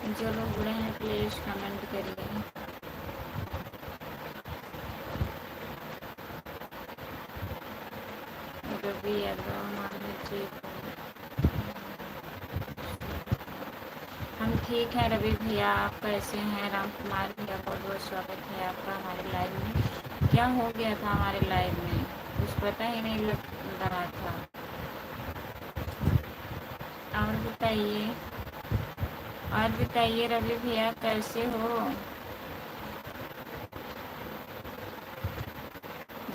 जो लोग जुड़े हैं प्लीज़ कमेंट करिए। रवि यादव मान लीजिए। हम ठीक हैं रवि भैया, आप कैसे हैं? राम कुमार भैया बहुत बहुत स्वागत है आपका हमारे लाइव में। क्या हो गया था हमारे लाइव में, कुछ पता ही नहीं लग रहा था। और बताइए, रवि भैया कैसे हो?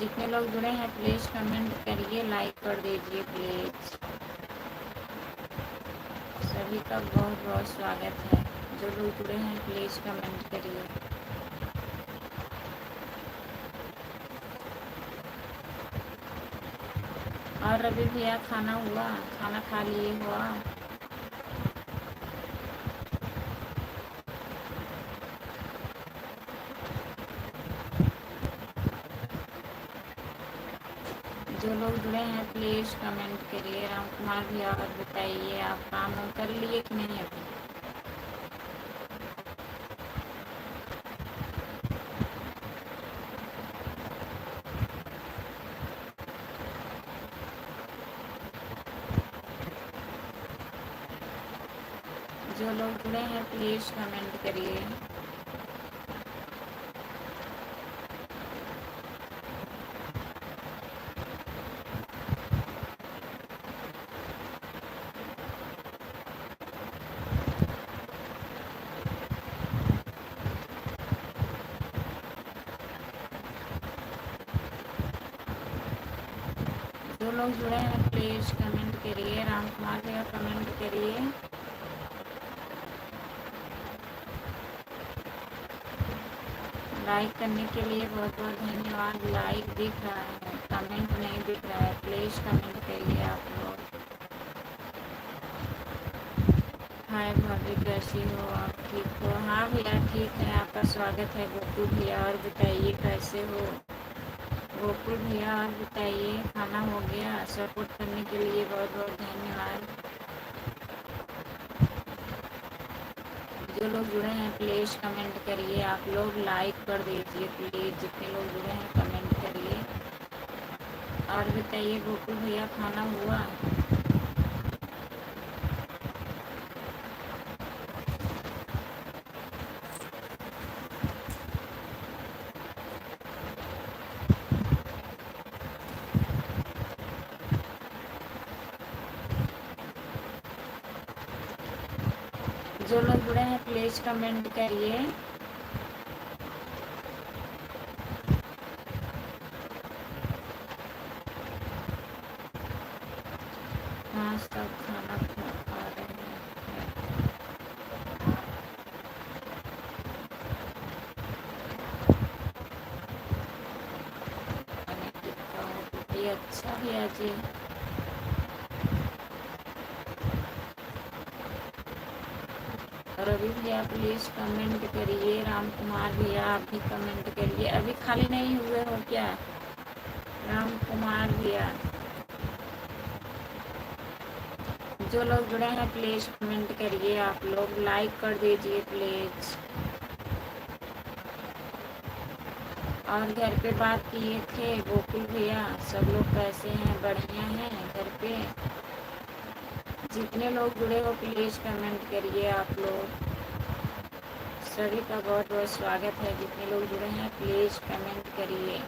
जितने लोग जुड़े हैं प्लीज़ कमेंट करिए, लाइक कर दीजिए प्लीज़। सभी का बहुत बहुत स्वागत है। जो लोग जुड़े हैं प्लीज़ कमेंट करिए। और रवि भैया खाना हुआ, खाना खा लिए हुआ? जो लोग जुड़े हैं प्लीज़ कमेंट करिए। राम कुमार भैया और बताइए, आप काम वाम कर लिए कि नहीं अभी? जो लोग जुड़े हैं प्लीज़ कमेंट करिए। जो लोग जुड़े हैं प्लीज़ कमेंट करिए। राम कुमार भैया कमेंट करिए। लाइक करने के लिए बहुत बहुत धन्यवाद। लाइक दिख रहा है, कमेंट नहीं दिख रहा है। प्लीज़ कमेंट करिए आप लोग। हाय भाभी, कैसी हो आप? ठीक हो? हाँ भैया ठीक है, आपका स्वागत है गोकुल भैया। और बताइए कैसे हो गोकुल भैया? और बताइए, खाना हो गया? सपोर्ट करने के लिए बहुत बहुत धन्यवाद। जो लोग जुड़े हैं प्लीज़ कमेंट करिए। आप लोग लाइक कर दीजिए प्लीज़। जितने लोग जुड़े हैं कमेंट करिए। और बताइए गोकुल भैया, खाना हुआ? जो लोग जुड़े हैं प्लीज़ कमेंट करिए। हाँ, सब खाना खा रहे हैं। ये अच्छा भैया जी। रवि भैया प्लीज़ कमेंट करिए। राम कुमार भैया आप भी कमेंट करिए। अभी खाली नहीं हुए हो क्या राम कुमार भैया? जो लोग जुड़े हैं प्लीज़ कमेंट करिए। आप लोग लाइक कर दीजिए प्लीज़। और घर पे बात किए थे गोकुल भैया, सब लोग कैसे हैं? बढ़िया हैं घर पे? जितने लोग जुड़े हो प्लीज़ कमेंट करिए आप लोग। सभी का बहुत बहुत स्वागत है। जितने लोग जुड़े हैं प्लीज़ कमेंट करिए।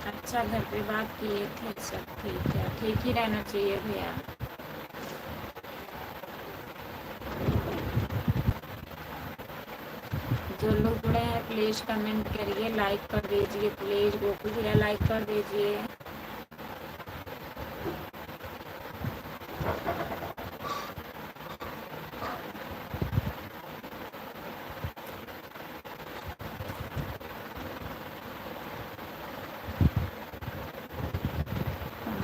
अच्छा, घर पे बात किए थे, सब ठीक है? ठीक ही रहना चाहिए भैया। जो लोग जुड़े हैं प्लीज़ कमेंट करिए, लाइक कर दीजिए प्लीज़। गोकुल भैया लाइक कर दीजिए।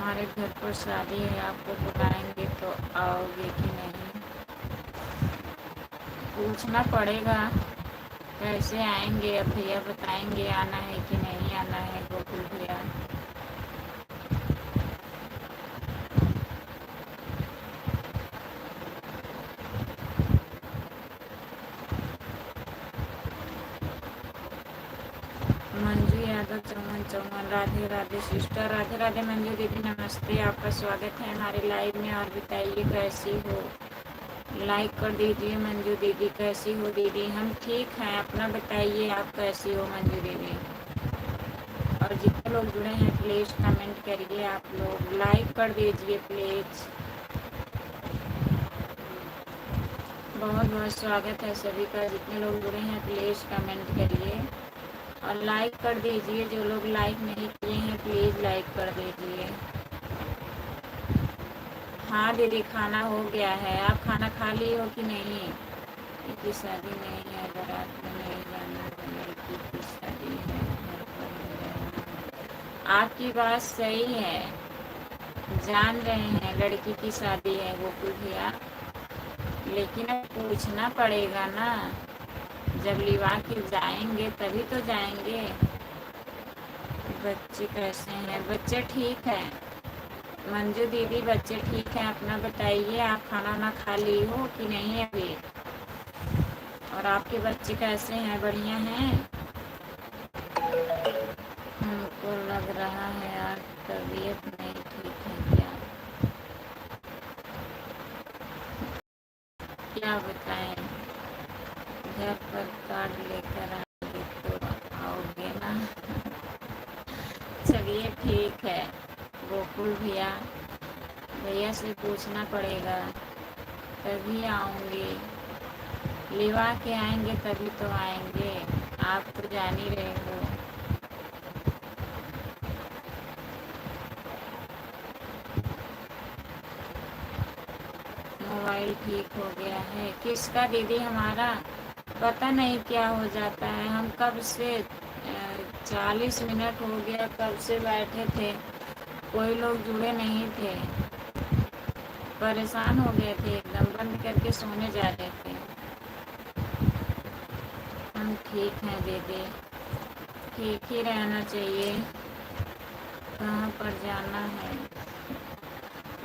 हमारे घर पर शादी है, आपको बुलाएंगे तो आओगे कि नहीं? पूछना पड़ेगा कैसे आएंगे। अब भैया बताएंगे आना है कि नहीं आना है गोकुल भैया। मंजू यादव चौवन चौवन, राधे राधे सिस्टर, राधे राधे मंजू दीदी नमस्ते, आपका स्वागत है हमारे लाइव में। और बताइए कैसी हो, लाइक कर दीजिए। मंजू दीदी कैसी हो दीदी? हम ठीक हैं, अपना बताइए आप कैसी हो मंजू दीदी। और जितने लोग जुड़े हैं प्लीज़ कमेंट करिए, आप लोग लाइक कर दीजिए प्लीज़। बहुत बहुत स्वागत है सभी का, जितने लोग जुड़े हैं प्लीज़ कमेंट करिए और लाइक कर दीजिए। जो लोग लाइक नहीं किए हैं प्लीज़ लाइक कर दीजिए। हाँ दीदी खाना हो गया है, आप खाना खा ली हो कि नहीं? की शादी नहीं है, बारात में नहीं जाना, लड़की की शादी है, घर पर ही रहना। आपकी बात सही है, जान रहे हैं लड़की की शादी है गोकुल भैया, लेकिन अब पूछना पड़ेगा ना। जब लिवा के जाएंगे तभी तो जाएंगे। बच्चे कैसे हैं? बच्चे ठीक है मंजू दीदी, बच्चे ठीक हैं। अपना बताइए, आप खाना ना खा ली हो कि नहीं अभी? और आपके बच्चे कैसे हैं? बढ़िया हैं? हमको लग रहा है आज तबीयत नहीं ठीक है क्या? क्या बताएं? घर पर कार्ड लेकर आएंगे तो आओगे ना? चलिए ठीक है गोकुल भैया, भैया से पूछना पड़ेगा तभी आऊँगी। लिवा के आएंगे तभी तो आएंगे, आप तो जान ही रहे हो। मोबाइल ठीक हो गया है? किसका दीदी? हमारा पता नहीं क्या हो जाता है। हम कब से 40 मिनट हो गया कब से बैठे थे, कोई लोग जुड़े नहीं थे, परेशान हो गए थे, एकदम बंद करके सोने जा रहे थे। हम ठीक हैं दीदी, ठीक ही रहना चाहिए। कहाँ पर जाना है?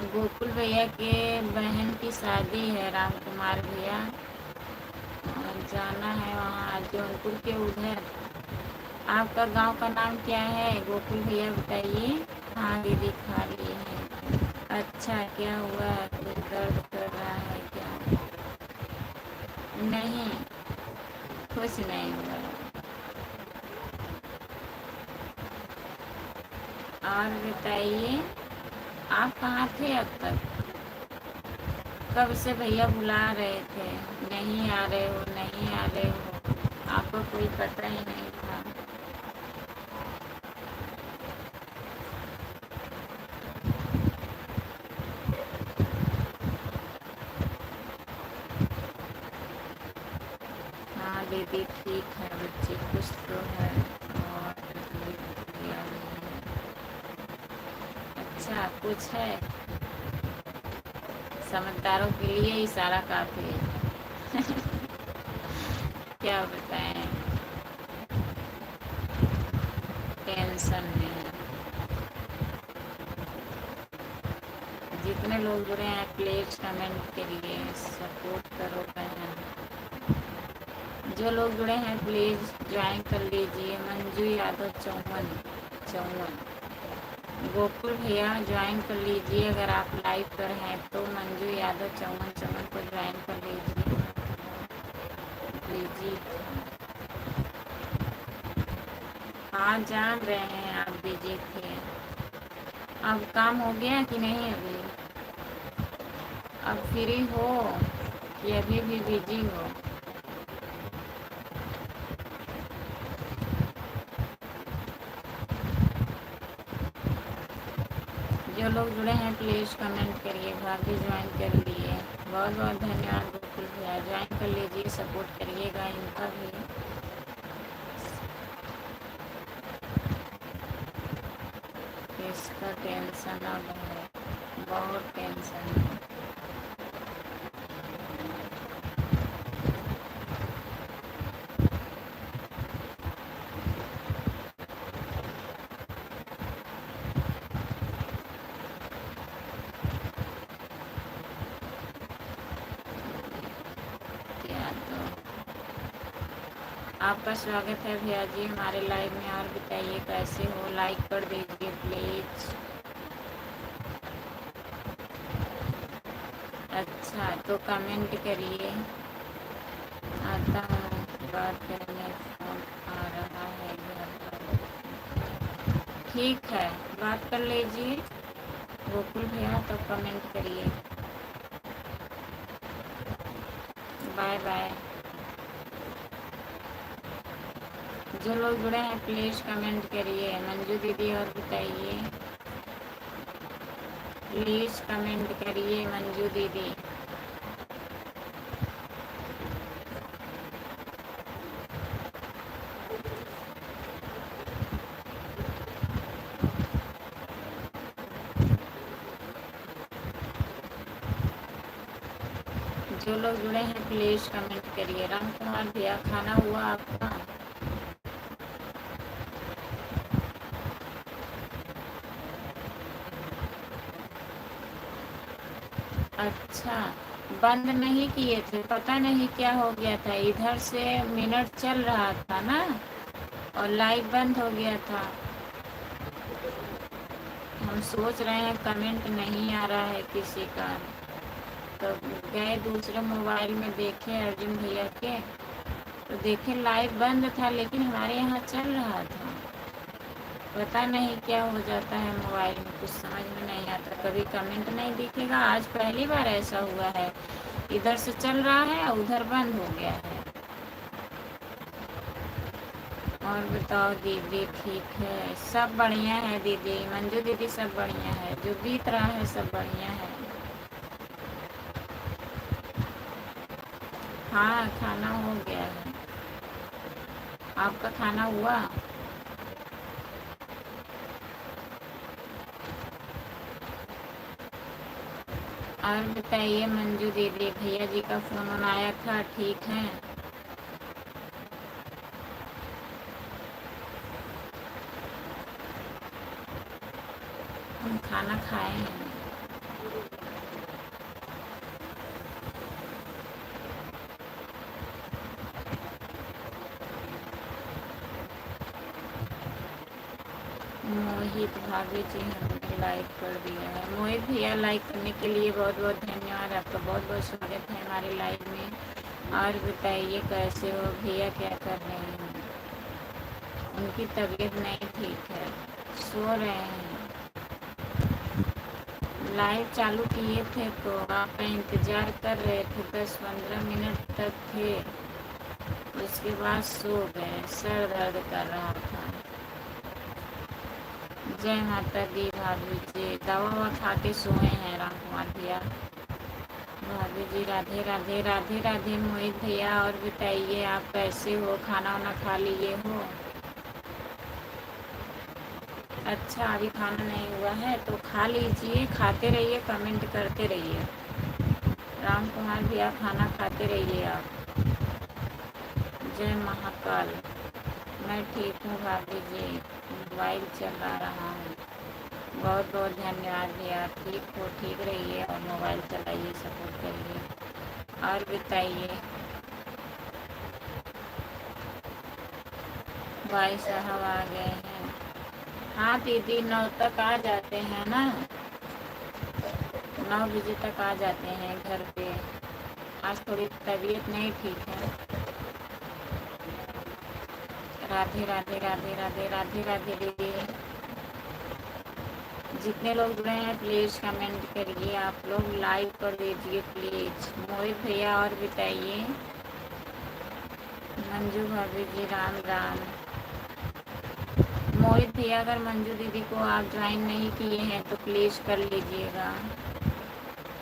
गोकुल भैया के बहन की शादी है, राम कुमार भैया, और जाना है वहाँ जौनपुर के उधर। आपका गांव का नाम क्या है गोकुल भैया बताइए? हाँ दीदी खा लिए हैं। अच्छा क्या हुआ, कुछ दर्द कर रहा है क्या? नहीं कुछ नहीं हुआ। और बताइए आप कहाँ थे अब तक? कब से भैया बुला रहे थे, नहीं आ रहे हो नहीं आ रहे हो, आपको कोई पता ही नहीं था। हाँ दीदी ठीक है, बच्चे कुछ तो है और तकलीफ दिया नहीं है। अच्छा कुछ है? समझदारों के लिए इशारा काफी है। क्या बताएं, टेंशन में। जितने लोग जुड़े हैं प्लीज कमेंट करिए, सपोर्ट करो बहन। जो लोग जुड़े हैं प्लीज ज्वाइन कर लीजिए। मंजू यादव चौवन चौवन, गोकुल भैया ज्वाइन कर लीजिए। अगर आप लाइव पर हैं तो मंजू यादव चौवन चौवन को ज्वाइन कर लीजिए लीजिए। हाँ जान रहे हैं आप बिजी थे। अब काम हो गया कि नहीं अभी? अब फ्री हो कि अभी भी बिजी हो? जो लोग जुड़े हैं प्लीज़ कमेंट करिए। भाभी ज्वाइन कर लिए, बहुत बहुत धन्यवाद गोकुल भैया, ज्वाइन कर लीजिए, सपोर्ट करिएगा इनका भी। इसका तो टेंशन अब है, बहुत टेंशन है। क्या तो आपका स्वागत है भैया जी हमारे लाइव में। और बताइए कैसे हो, लाइक कर दीजिए प्लीज। अच्छा तो कमेंट करिए। आता हूँ बात करने, फोन आ रहा है घर पर। ठीक है, बात कर लीजिए गोकुल भैया, तो कमेंट करिए। Bye bye. जो लोग जुड़े हैं प्लीज़ कमेंट करिए। मंजू दीदी और बताइए, प्लीज़ कमेंट करिए मंजू दीदी। जो लोग जुड़े हैं प्लीज़ कमेंट करिए। राम कुमार भैया खाना हुआ आपका? अच्छा, बंद नहीं किए थे, पता नहीं क्या हो गया था, इधर से मिनट चल रहा था ना और लाइव बंद हो गया था। हम सोच रहे हैं कमेंट नहीं आ रहा है किसी का, तो गए दूसरे मोबाइल में देखे अर्जुन भैया के, तो देखे लाइव बंद था लेकिन हमारे यहाँ चल रहा था। पता नहीं क्या हो जाता है मोबाइल में, कुछ समझ में नहीं आता, कभी कमेंट नहीं दिखेगा। आज पहली बार ऐसा हुआ है, इधर से चल रहा है और उधर बंद हो गया है। और बताओ दीदी, ठीक है, सब बढ़िया है दीदी, मंजू दीदी सब बढ़िया है, जो बीत रहा है सब बढ़िया है। हाँ खाना हो गया है, आपका खाना हुआ? और बताइए मंजू दीदी, भैया जी का फ़ोन आया था, ठीक है? हम खाना खाए हैं। मोहित भाभी जी हमने लाइक कर दिया है। मोहित भैया लाइक करने के लिए बहुत बहुत धन्यवाद, आपका बहुत बहुत स्वागत है हमारे लाइव में। और बताइए कैसे हो भैया, क्या कर रहे हैं? उनकी तबीयत नहीं ठीक है, सो रहे हैं। लाइव चालू किए थे तो आपका इंतज़ार कर रहे थे, 10-15 मिनट तक थे, उसके बाद सो गए, सर दर्द कर रहा था। जय माता दी भाभी जी, दवा ववा खा के सोए हैं राम कुमार भैया। भाभी जी राधे राधे। राधे राधे मोहित भैया। और बताइए आप कैसे हो, खाना वाना खा लिए हो? अच्छा अभी खाना नहीं हुआ है तो खा लीजिए, खाते रहिए, कमेंट करते रहिए। राम कुमार भैया खाना खाते रहिए आप। जय महाकाल। मैं ठीक हूँ भाभी जी, मोबाइल चला रहा हूँ। बहुत बहुत धन्यवाद भैया, ठीक हो, ठीक रहिए और मोबाइल चलाइए, सपोर्ट करिए। और बताइए भाई साहब आ गए हैं? हाँ दीदी 9 तक आ जाते हैं ना, 9 बजे तक आ जाते हैं घर पे। आज थोड़ी तबीयत नहीं ठीक है। राधे राधे राधे राधे राधे राधे दीदी। जितने लोग जुड़े हैं प्लीज़ कमेंट करिए, आप लोग लाइक कर दीजिए प्लीज़। मोहित भैया और बताइए। मंजू भाभी जी राम राम। मोहित भैया अगर मंजू दीदी को आप ज्वाइन नहीं किए हैं तो प्लीज़ कर लीजिएगा।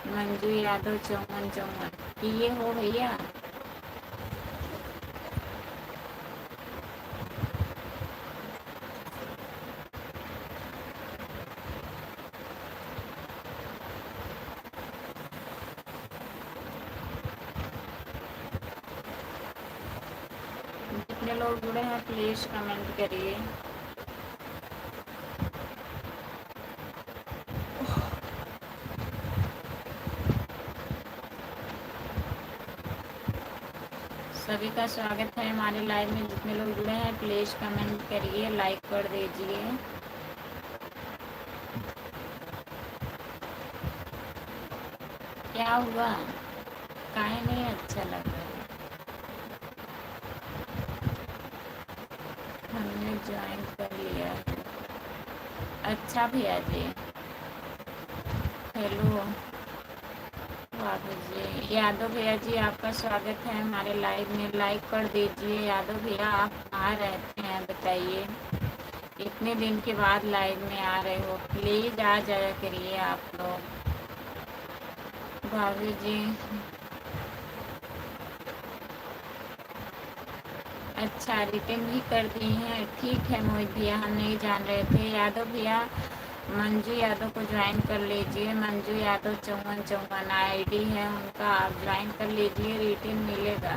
मंजू यादव 5454 किए हो भैया? जितने लोग जुड़े हैं प्लीज़ कमेंट करिए। सभी का स्वागत है हमारे लाइव में। जितने लोग जुड़े हैं प्लीज़ कमेंट करिए, लाइक कर दीजिए। क्या हुआ, काहे नहीं अच्छा लग रहा है? हमने ज्वाइन कर लिया है। अच्छा भैया जी, हेलो बाबू जी। यादव भैया जी आपका स्वागत है हमारे लाइव में, लाइक कर दीजिए। यादव भैया आप कहाँ रहते हैं बताइए, इतने दिन के बाद लाइव में आ रहे हो, प्लीज़ आ जाया करिए आप लोग। बाबू जी अच्छा रिटर्न भी कर दी हैं, ठीक है मोहित भैया, हम नहीं जान रहे थे। यादव भैया मंजू यादव को ज्वाइन कर लीजिए। मंजू यादव 5454 आईडी है उनका, आप ज्वाइन कर लीजिए, रिटर्न मिलेगा।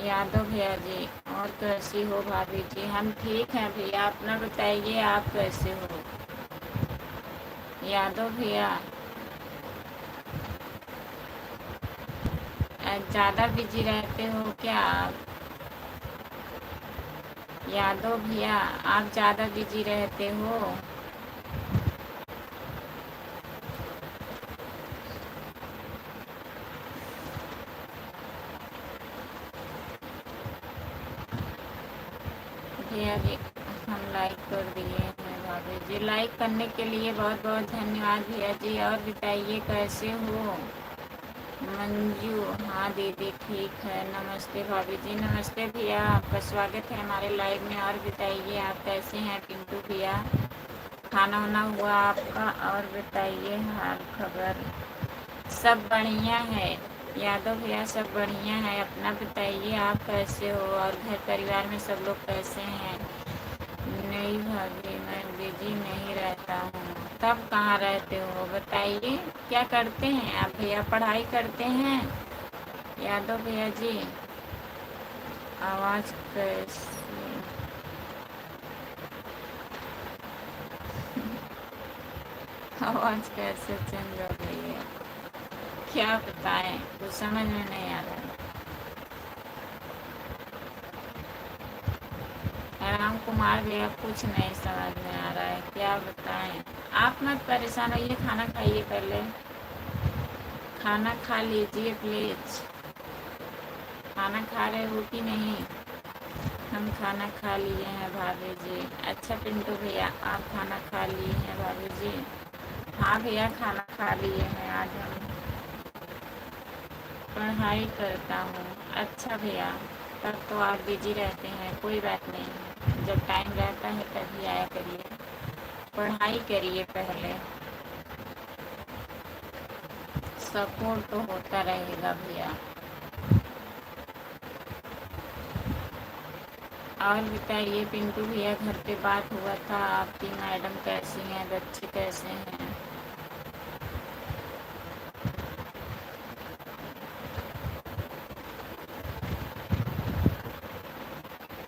यादव भैया जी और कैसी हो भाभी जी? हम ठीक हैं भैया, अपना बताइए आप कैसे हो? यादव भैया ज़्यादा बिजी रहते हो क्या आप? यादव भैया आप ज़्यादा बिजी रहते हो? भैया जी हम लाइक कर दिए हैं भाभी जी, लाइक करने के लिए बहुत बहुत धन्यवाद भैया जी। और बताइए कैसे हो? मंजू हाँ दीदी ठीक है। नमस्ते भाभी जी। नमस्ते भैया, आपका स्वागत है हमारे लाइव में। और बताइए आप कैसे हैं पिंटू भैया? खाना वाना हुआ आपका? और बताइए हाल खबर। सब बढ़िया है यादव भैया, सब बढ़िया है। अपना बताइए आप कैसे हो और घर परिवार में सब लोग कैसे हैं? नहीं भाभी मैं बिजी नहीं रहता हूँ। तब कहाँ रहते हो बताइए, क्या करते हैं आप भैया? पढ़ाई करते हैं यादव भैया जी? आवाज़ कैसे आवाज़ कैसे चेंज हो गई है, क्या बताएं, कुछ समझ में नहीं आ रहा है। राम कुमार भैया कुछ नहीं समझ में आ रहा है, क्या बताएं। आप मत परेशान होइए, खाना खाइए पहले, खाना खा लीजिए प्लीज़। खाना खा रहे हो कि नहीं? हम खाना खा लिए हैं भाभी जी। अच्छा पिंटू भैया आप खाना खा लिए हैं भाभी जी? हाँ भैया खाना खा लिए हैं। आज हम पढ़ाई करता हूँ। अच्छा भैया तब तो आप बिजी रहते हैं, कोई बात नहीं, जब टाइम रहता है तभी आया करिए, पढ़ाई करिए पहले, सपोर्ट तो होता रहेगा भैया। और बताइए पिंटू भैया, घर पे बात हुआ था आपकी मैडम कैसी हैं, बच्चे कैसे हैं?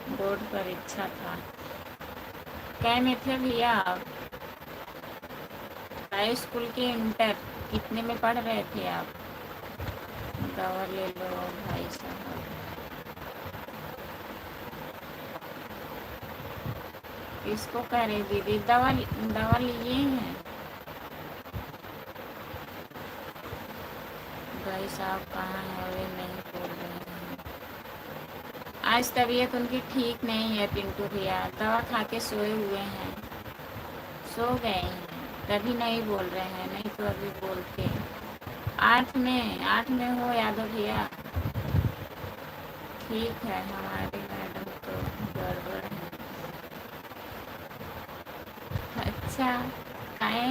बोर्ड परीक्षा था, कै में थे भैया आप? हाई स्कूल के इंटर कितने में पढ़ रहे थे आप? दवा ले लो भाई साहब। किसको कह रही दीदी? दवा दवा लिए हैं भाई साहब? कहाँ है वे, नहीं बोल रहे हैं। आज तबीयत उनकी ठीक नहीं है पिंटू भैया, दवा खा के सोए हुए हैं, सो गए हैं, तभी नहीं बोल रहे हैं, नहीं तो अभी बोलते। 8 में हो यादव भैया? ठीक है, हमारी मैडम तो गड़बड़ है। अच्छा आए,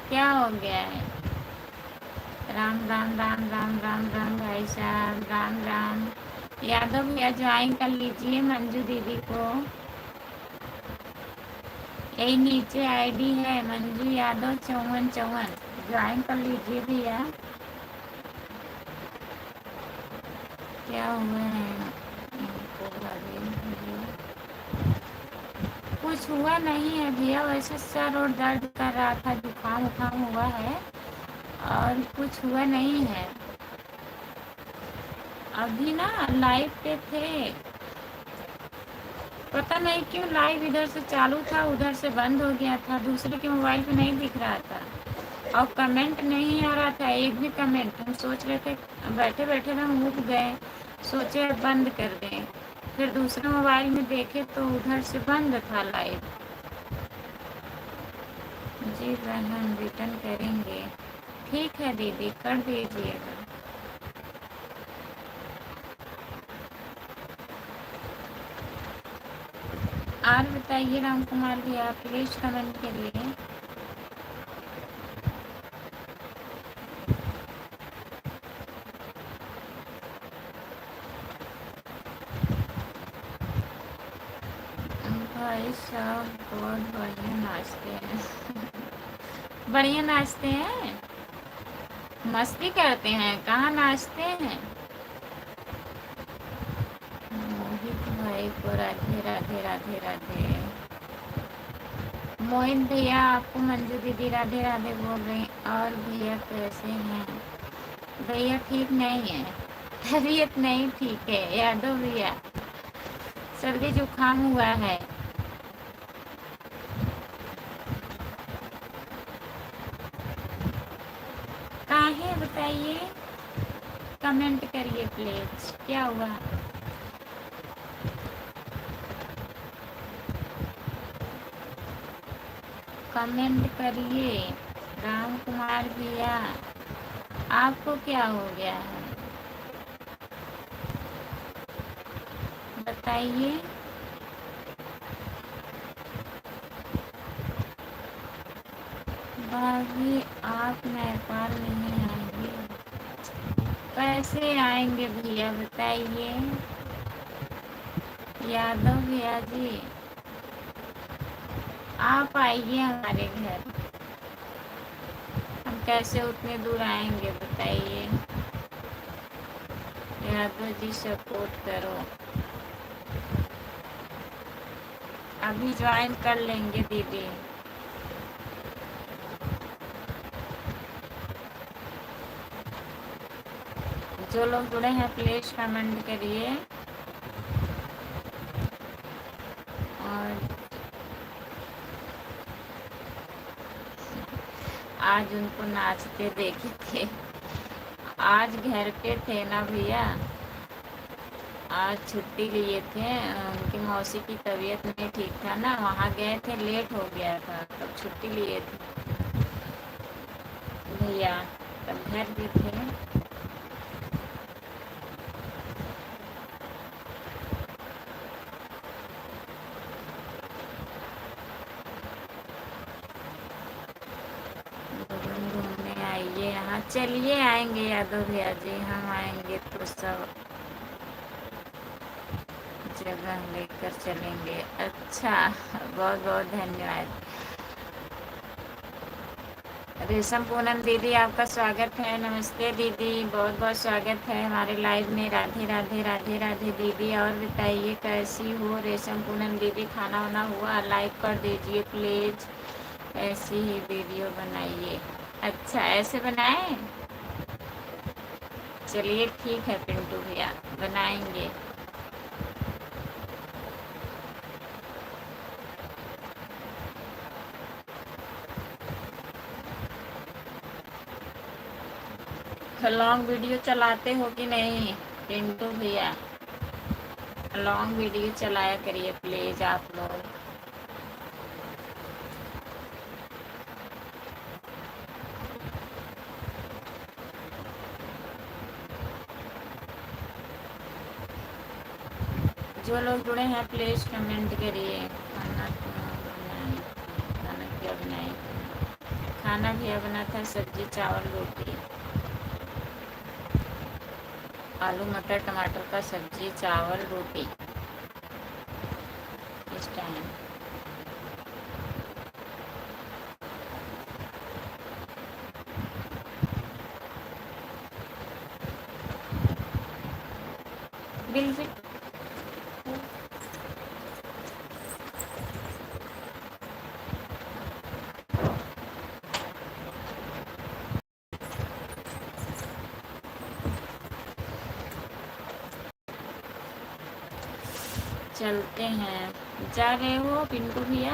क्या हो गया है? राम राम राम राम राम राम भाई साहब, राम राम। यादव भैया ज्वाइन कर लीजिए मंजू दीदी को, यही नीचे आईडी है मंजू यादव 5454, ज्वाइन कर लीजिए भैया। क्या हुआ है इनको भाभी? कुछ हुआ नहीं है भैया, वैसे सर और दर्द कर रहा था, जुकाम उखाम हुआ है और कुछ हुआ नहीं है। अभी ना लाइव पे थे, पता नहीं क्यों लाइव इधर से चालू था उधर से बंद हो गया था, दूसरे के मोबाइल पे नहीं दिख रहा था और कमेंट नहीं आ रहा था, एक भी कमेंट। हम सोच रहे थे, बैठे बैठे हम उठ गए, सोचे बंद कर दें, फिर दूसरे मोबाइल में देखे तो उधर से बंद था लाइव। जी बहन रिटर्न करेंगे, ठीक है दीदी कर दीजिएगा। और बताइए राम कुमार जी, आप प्लीज कमेंट करिए। भाई साहब बहुत बढ़िया नाचते हैं। बढ़िया नाचते हैं, मस्ती करते हैं, कहाँ नाचते हैं। मोहित भाई को राधे राधे राधे राधे। मोहित भैया आपको मंजू दीदी राधे राधे बोल रही। और भैया कैसे हैं? भैया ठीक नहीं है, तबीयत नहीं ठीक है यादव भैया, सर्दी जुकाम हुआ है। काहे बताइए, कमेंट करिए प्लीज, क्या हुआ? कमेंट करिए। राम कुमार भैया आपको क्या हो गया है बताइए। भाभी आप नेपाल नहीं आएंगे? कैसे आएंगे भैया बताइए। यादव भैया जी आप आइए हमारे घर, हम कैसे उतने दूर आएंगे बताइए। यादव जी सपोर्ट करो, अभी ज्वाइन कर लेंगे दीदी। जो लोग जुड़े हैं प्लीज कमेंट करिए। और आज उनको नाचते देखे थे, आज घर पे थे ना भैया, आज छुट्टी लिए थे, उनकी मौसी की तबीयत नहीं ठीक था ना, वहाँ गए थे, लेट हो गया था तब छुट्टी लिए थे भैया, तब घर भी थे। घूमने आइए यहाँ, चलिए आएंगे यादव भैया जी, हम आएंगे तो सब जगह लेकर चलेंगे। अच्छा बहुत बहुत धन्यवाद। रेशम पूनम दीदी आपका स्वागत है, नमस्ते दीदी, बहुत बहुत स्वागत है हमारे लाइव में। राधे राधे राधे राधे दीदी। और बताइए कैसी हो रेशम पूनम दीदी, खाना वाना हुआ? लाइक कर दीजिए प्लीज, ऐसी ही वीडियो बनाइए। अच्छा ऐसे बनाएं, चलिए ठीक है पिंटू भैया बनाएंगे। लॉन्ग वीडियो चलाते हो कि नहीं पिंटू भैया? लॉन्ग वीडियो चलाया करिए प्लीज आप लोग। जो लोग जुड़े हैं प्लीज कमेंट करिए। खाना बनाए, खाना क्या बनाए? खाना भी बना था, सब्जी चावल रोटी, आलू मटर टमाटर का सब्जी चावल रोटी इस टाइम। बिल से चलते हैं। जा रहे हो पिंटू भैया?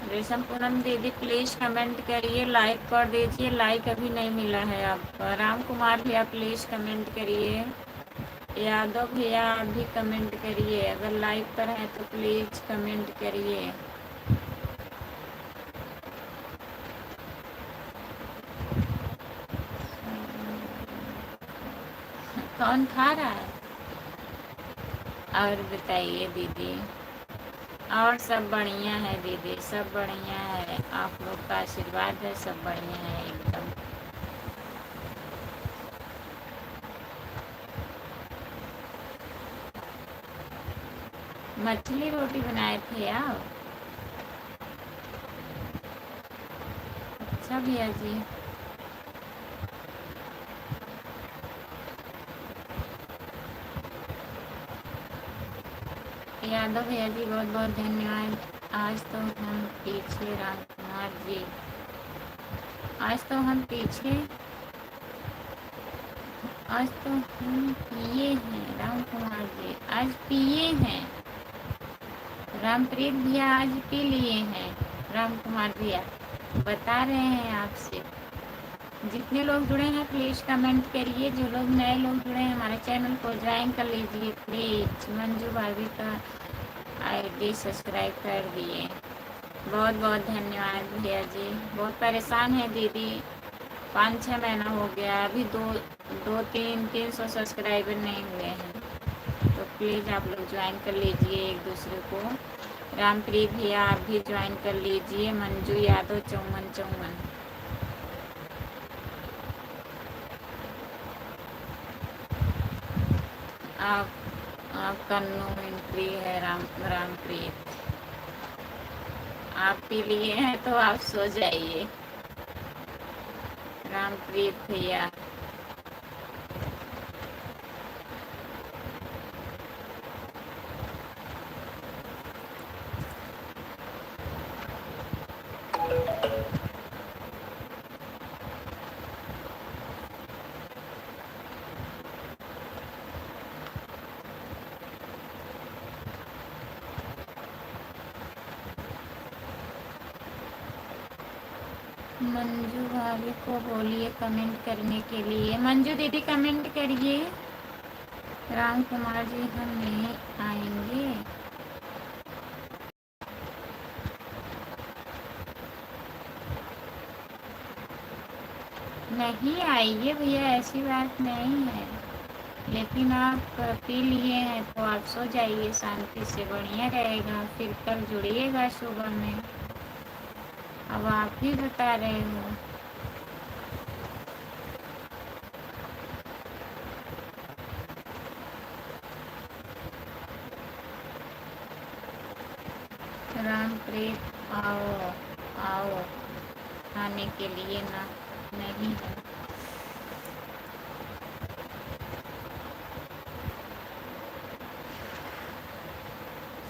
रेशम पूनम दीदी प्लीज़ कमेंट करिए, लाइक कर दीजिए। लाइक अभी नहीं मिला है आपका। राम कुमार भैया प्लीज़ कमेंट करिए। यादव भैया आप भी कमेंट करिए, अगर लाइक पर है तो प्लीज़ कमेंट करिए। कौन खा रहा है? और बताइए दीदी। और सब बढ़िया है दीदी, सब बढ़िया है। आप लोग का आशीर्वाद है, सब बढ़िया है एकदम। मछली रोटी बनाए थे आप? अच्छा भैया जी। यादव भैया जी बहुत बहुत धन्यवाद। आज तो हम पीछे राम कुमार जी, आज तो हम पीछे, आज तो हम पिए हैं राम कुमार जी, आज पिए हैं। रामप्रीत भैया आज पी लिए हैं। राम कुमार भैया बता रहे हैं आपसे। जितने लोग जुड़े हैं प्लीज़ कमेंट करिए। जो लोग नए लोग जुड़े हैं हमारे चैनल को ज्वाइन कर लीजिए प्लीज़। मंजू भाभी का आईडी सब्सक्राइब कर दिए। बहुत बहुत धन्यवाद भैया जी। बहुत परेशान है दीदी, 5-6 महीना हो गया, अभी दो 300 सब्सक्राइबर नहीं हुए हैं। तो प्लीज़ आप लोग ज्वाइन कर लीजिए एक दूसरे को। रामप्रीत भैया आप भी ज्वाइन कर लीजिए। मंजू यादव 5454। आप कन्नू एंट्री है रामप्रीत। आप पी लिए हैं तो आप सो जाइए रामप्रीत भैया। मंजू भाभी को बोलिए कमेंट करने के लिए। मंजू दीदी कमेंट करिए। राम कुमार जी हम नहीं आएंगे। नहीं आइए भैया, ऐसी बात नहीं है, लेकिन आप पी लिए हैं तो आप सो जाइए शांति से, बढ़िया रहेगा। फिर कल जुड़िएगा सुबह में। अब आप ही बता रहे हो। रामप्रीत आओ आओ खाने के लिए ना, नहीं है।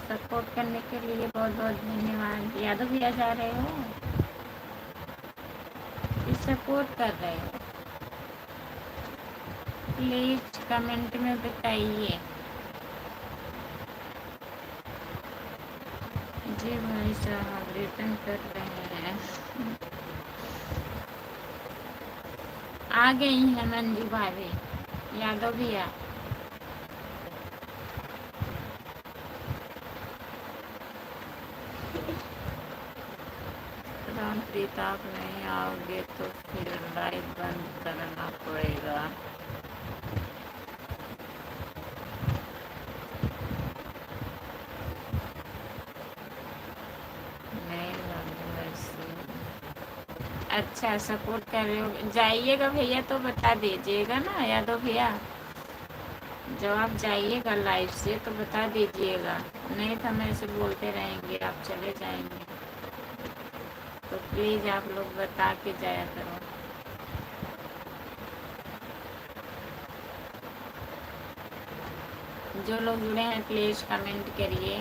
सपोर्ट करने के लिए बहुत बहुत धन्यवाद। यादव भैया जा रहे हो कि सपोर्ट कर रहे हो? प्लीज कमेंट में बताइए। जी भाई साहब रिटर्न कर रहे हैं। आ गई है मंजू भाभी। यादव भैया रामप्रीत आप नहीं आओगे तो फिर लाइव बंद करना पड़ेगा। नहीं लगे वैसे। अच्छा सपोर्ट कर रहे हो, जाइएगा भैया तो बता दीजिएगा ना यादव भैया। जब आप जाइएगा लाइव से तो बता दीजिएगा, नहीं तो हम ऐसे बोलते रहेंगे आप चले जाएंगे। तो प्लीज़ आप लोग बता के जाया करो। जो लोग जुड़े हैं प्लीज़ कमेंट करिए।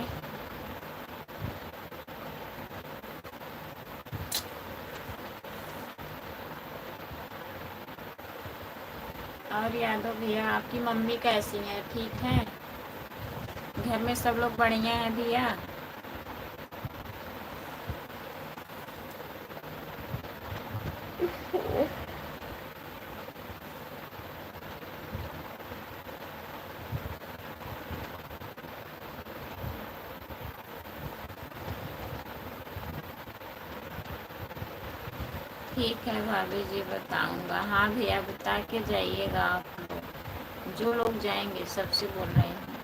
और यादव भैया आपकी मम्मी कैसी हैं, ठीक हैं? घर में सब लोग बढ़िया हैं भैया? ठीक है भाभी जी, बताऊंगा। हाँ भैया बता के जाइएगा आप लोग, जो लोग जाएंगे सबसे बोल रहे हैं,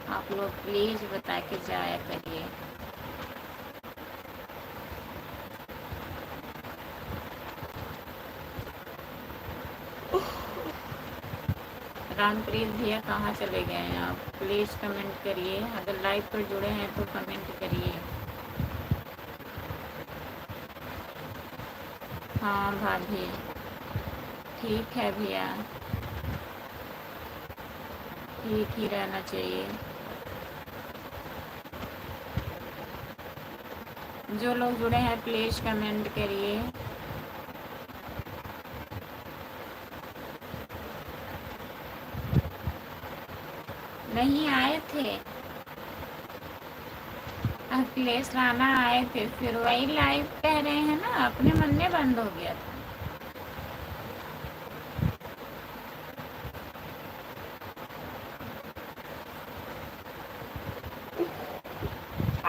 आप लोग प्लीज़ बता के जाया करिए। रामप्रीत भैया कहाँ चले गए हैं आप? प्लीज़ कमेंट करिए, अगर लाइव पर जुड़े हैं तो कमेंट करिए। हाँ भाभी ठीक है भैया, ठीक ही रहना चाहिए। जो लोग जुड़े हैं प्लीज़ कमेंट करिए। नहीं आए थे, अखिलेश राणा आए थे, फिर वही लाइव कह रहे हैं ना, अपने मन में बंद हो गया था।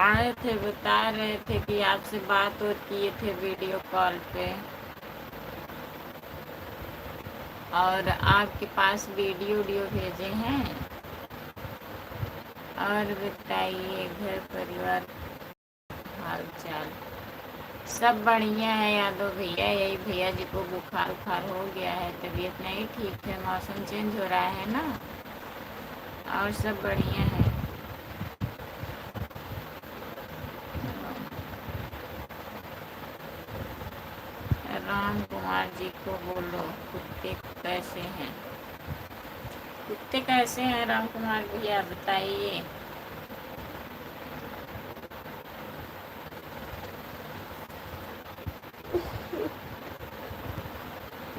आए थे, बता रहे थे कि आपसे बात और किए थे वीडियो कॉल पे, और आपके पास वीडियो भेजे हैं। और बताइए घर परिवार हाल चाल? सब बढ़िया है यादव भैया, यही भैया जी को बुखार उखार हो गया है, तबीयत नहीं ठीक है, मौसम चेंज हो रहा है ना। और सब बढ़िया है। राम कुमार जी को बोलो कुत्ते कैसे हैं? कुत्ते कैसे हैं राम कुमार भैया, बताइए।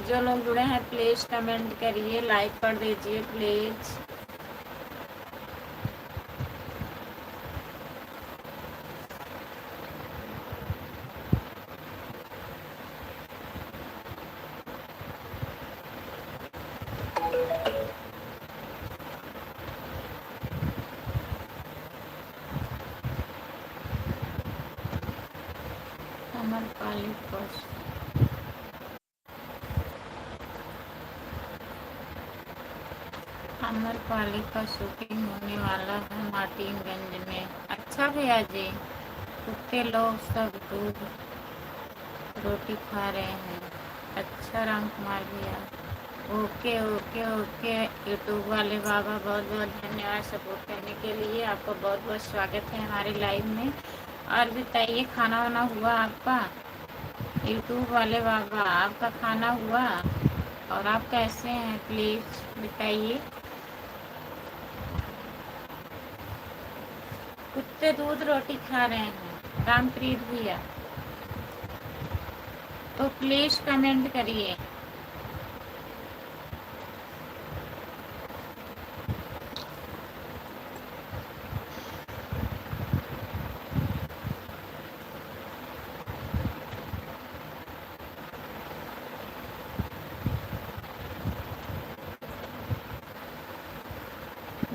जो लोग जुड़े हैं प्लीज़ कमेंट करिए, लाइक कर दीजिए प्लीज़। अमरपाली पशु अमरपाली का शूटिंग होने वाला है मार्टिनगंज में। अच्छा भैया जी, कुत्ते लोग सब दूध रोटी खा रहे हैं। अच्छा राम कुमार भैया, ओके ओके ओके। यूट्यूब वाले बाबा बहुत बहुत धन्यवाद सपोर्ट करने के लिए, आपका बहुत बहुत स्वागत है हमारे लाइव में। और बताइए खाना वाना हुआ आपका? यूट्यूब वाले बाबा आपका खाना हुआ? और आप कैसे हैं प्लीज़ बताइए। कुत्ते दूध रोटी खा रहे हैं रामप्रीत भैया, तो प्लीज़ कमेंट करिए।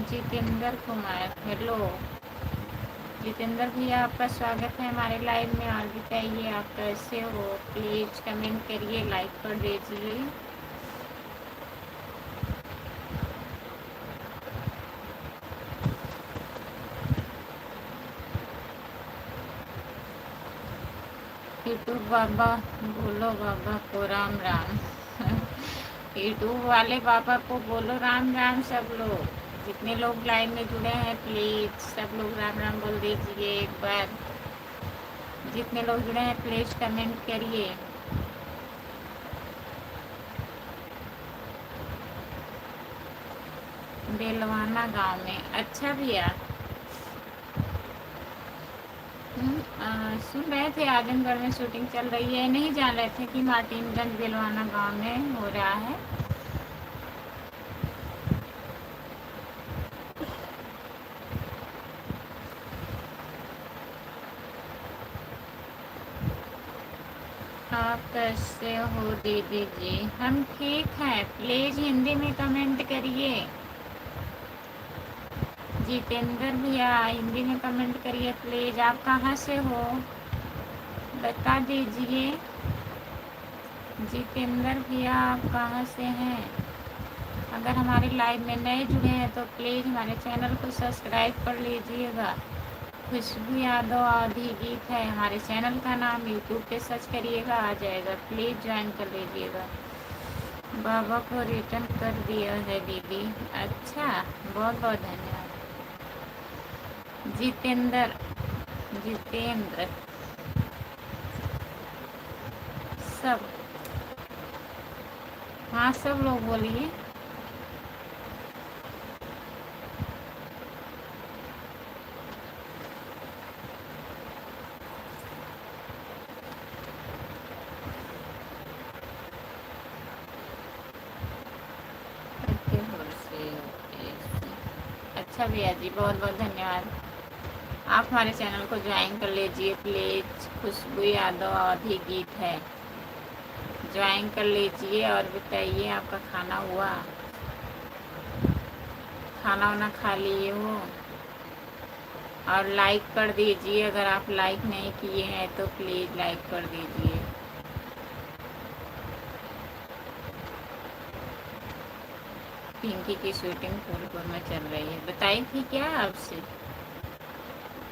जितेंद्र कुमार, हेलो जितेंद्र भैया, आपका स्वागत है हमारे लाइव में। और बताइए आप कैसे हो, प्लीज़ कमेंट करिए, लाइक कर दीजिए। यूट्यूब बाबा बोलो बाबा को राम राम। यूट्यूब वाले बाबा को बोलो राम राम सब लोग, जितने लोग लाइन में जुड़े हैं प्लीज़ सब लोग राम राम बोल दीजिए एक बार। जितने लोग जुड़े हैं प्लीज़ कमेंट करिए। बेलवाना गांव में। अच्छा भैया। सुन रहे थे आजमगढ़ में शूटिंग चल रही है, नहीं जान रहे थे कि मार्टिनगंज बेलवाना गांव में हो रहा है। आप कैसे हो दीदी जी? हम ठीक हैं। प्लीज हिंदी में कमेंट करिए। जितेंद्र भैया हिंदी में कमेंट करिए प्लीज। आप कहाँ से हो बता दीजिए। जितेंद्र भैया आप कहाँ से हैं? अगर हमारे लाइव में नए जुड़े हैं तो प्लीज़ हमारे चैनल को सब्सक्राइब कर लीजिएगा। खुशबू यादव आधी गीत है हमारे चैनल का नाम, यूट्यूब पे सर्च करिएगा आ जाएगा, प्लीज़ ज्वाइन कर लीजिएगा। बाबा को रिटर्न कर दिया है दीदी। अच्छा, बहुत बहुत धन्यवाद। जितेंद्र सब, हाँ सब लोग बोलिए। अच्छा भैया जी, बहुत बहुत धन्यवाद। आप हमारे चैनल को ज्वाइन कर लीजिए प्लीज़। खुशबू यादव आधी गीत है, ज्वाइन कर लीजिए। और बताइए आपका खाना हुआ? खाना वाना खा लिए हो? और लाइक कर दीजिए, अगर आप लाइक नहीं किए हैं तो प्लीज़ लाइक कर दीजिए। पिंकी की शूटिंग फूलपुर में चल रही है, बताई थी क्या आपसे?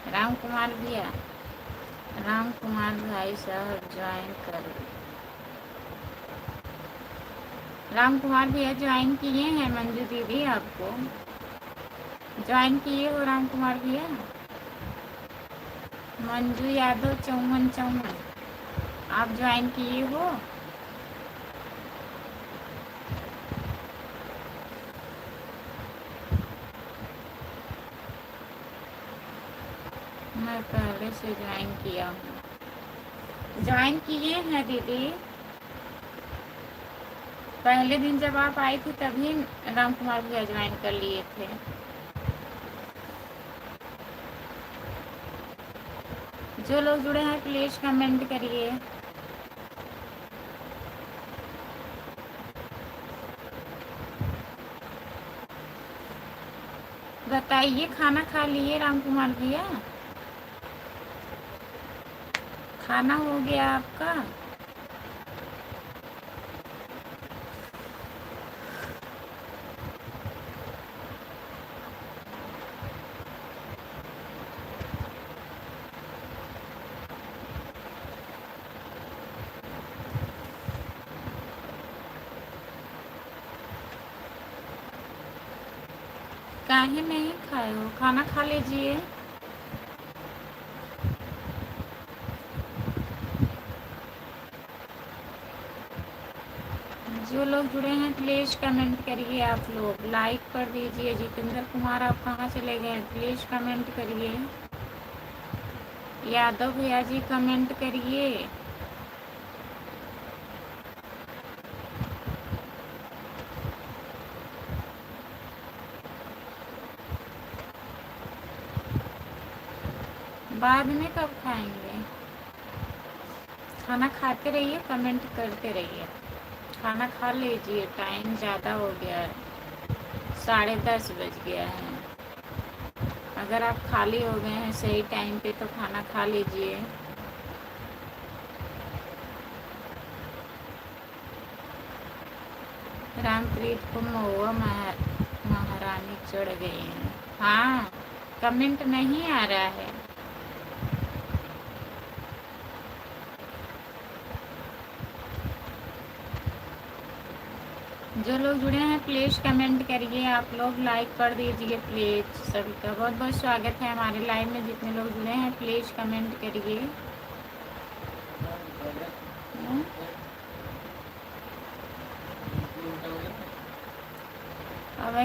राम कुमार भैया, राम कुमार भाई साहब ज्वाइन कर। राम कुमार भैया ज्वाइन किए हैं मंजू दीदी, आपको ज्वाइन किए हो राम कुमार भैया? मंजू यादव चौमन आप ज्वाइन किए हो? मैं पहले से ज्वाइन किया हूँ। ज्वाइन किए हैं दीदी, पहले दिन जब आप आई थी तभी राम कुमार भैया ज्वाइन कर लिए थे। जो लोग जुड़े हैं प्लीज कमेंट करिए। बताइए, खाना खा लिए राम कुमार भैया? खाना हो गया आपका? काहे नहीं खाए हो? खाना खा लीजिए। जो लोग जुड़े हैं प्लीज कमेंट करिए। आप लोग लाइक कर दीजिए। जितेंद्र कुमार आप कहाँ चले गए? प्लीज कमेंट करिए। यादव भैया जी कमेंट करिए। बाद में कब खाएंगे? खाना खाते रहिए, कमेंट करते रहिए। खाना खा लीजिए, टाइम ज़्यादा हो गया है, 10:30 बज गया है। अगर आप खाली हो गए हैं सही टाइम पे तो खाना खा लीजिए। रामप्रीत को महुआ महारानी चढ़ गई है। हाँ, कमेंट नहीं आ रहा है। जो लोग जुड़े हैं प्लीज़ कमेंट करिए। आप लोग लाइक कर दीजिए प्लीज़। सभी का बहुत बहुत स्वागत है हमारे लाइव में। जितने लोग जुड़े हैं प्लीज़ कमेंट करिए। अब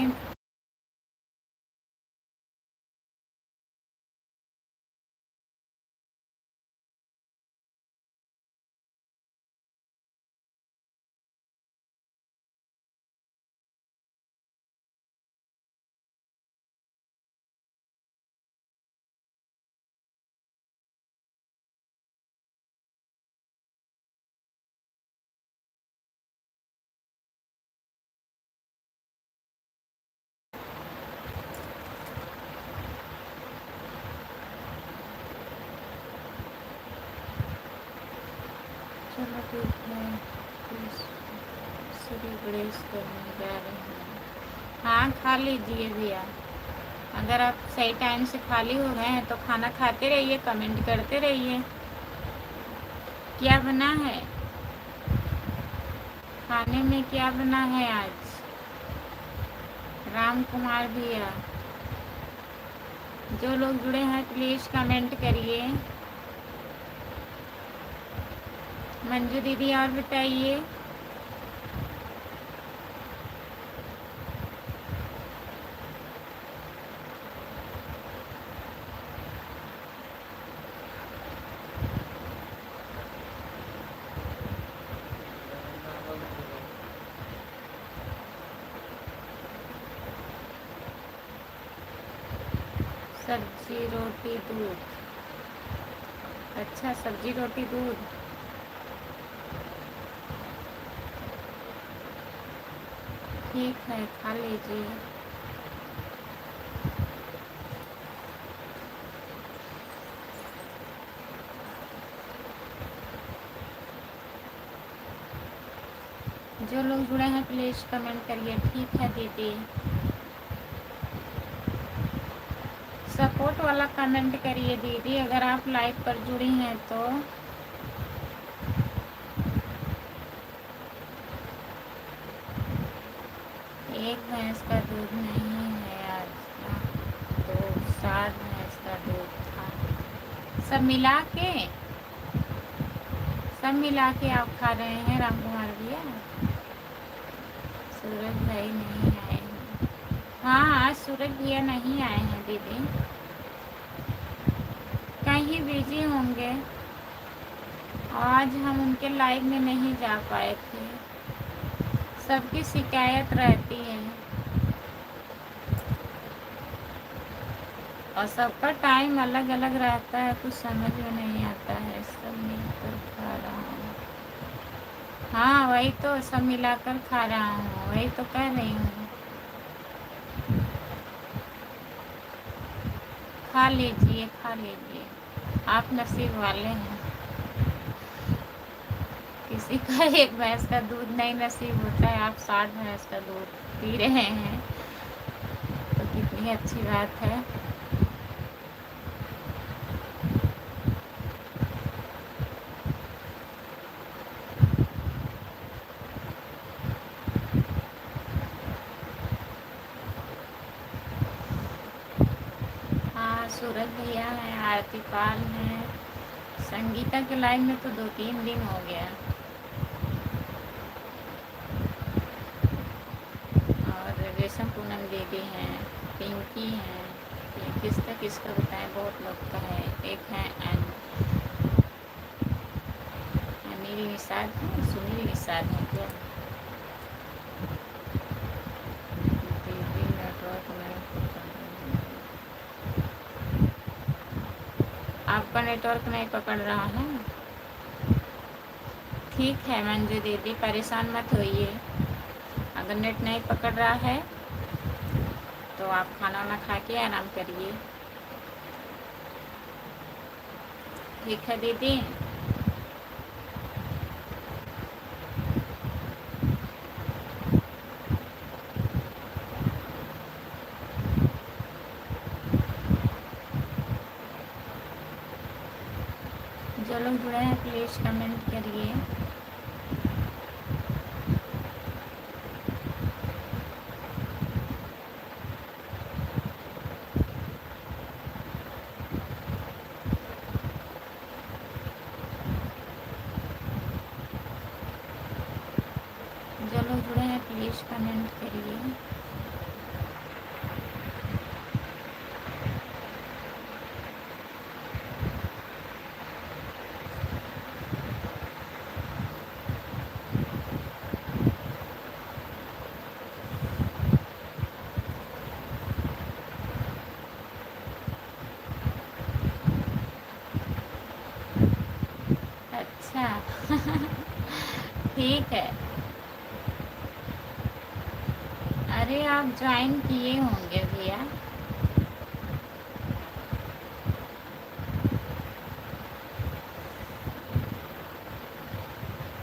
चलो ठीक है, श्री गणेश करने जा रहे हैं। हाँ खा लीजिए भैया, अगर आप सही टाइम से खाली हो गए हैं तो खाना खाते रहिए, कमेंट करते रहिए। क्या बना है खाने में, क्या बना है आज? राम कुमार भैया, जो लोग जुड़े हैं प्लीज़ कमेंट करिए। मंजू दीदी और बताइए। सब्जी रोटी दूध, अच्छा सब्जी रोटी दूध, ठीक है खा लीजिए। जो लोग जुड़े हैं प्लीज़ कमेंट करिए। ठीक है दीदी, सपोर्ट वाला कमेंट करिए दीदी, अगर आप लाइव पर जुड़ी हैं तो। एक भैंस का दूध नहीं है आज का, तो 7 भैंस का दूध था। सब मिला के आप खा रहे हैं राम कुमार भैया। सूरज भाई नहीं आए हैं। हाँ आज सूरज भैया नहीं आए हैं दीदी, कहीं बिजी होंगे। आज हम उनके लाइव में नहीं जा पाए थे, सबकी शिकायत रहती है और सबका टाइम अलग अलग रहता है, कुछ समझ में नहीं आता है। सब मिलकर खा रहा हूँ, हाँ वही तो, सब मिलाकर खा रहा हूँ, वही तो कह रही हूँ। खा लीजिए खा लीजिए, आप नसीब वाले हैं। किसी का एक भैंस का दूध नहीं नसीब होता है, आप 60 भैंस का दूध पी रहे हैं तो कितनी अच्छी बात है। हाँ सूरज भैया हैं, आरती पाल हैं, संगीता के लाइव में तो 2-3 दिन हो गया, और रेशम पूनम दीदी हैं, पिंकी हैं, किसका बताएं, बहुत लोग का है। एक है अनिल निषाद है, सुनील निषाद है क्या? दीदी नेटवर्क में, आपका नेटवर्क नहीं पकड़ रहा है। ठीक है मंजू दीदी, परेशान मत होइए, अगर नेट नहीं पकड़ रहा है तो आप खाना वाना खा के आराम करिए। ठीक है दीदी, जो लोग जुड़े हैं प्लीज़ कमेंट करिए। जो लोग जुड़े हैं प्लीज़ कमेंट करिए। अच्छा ठीक है, अरे आप ज्वाइन किए होंगे भैया।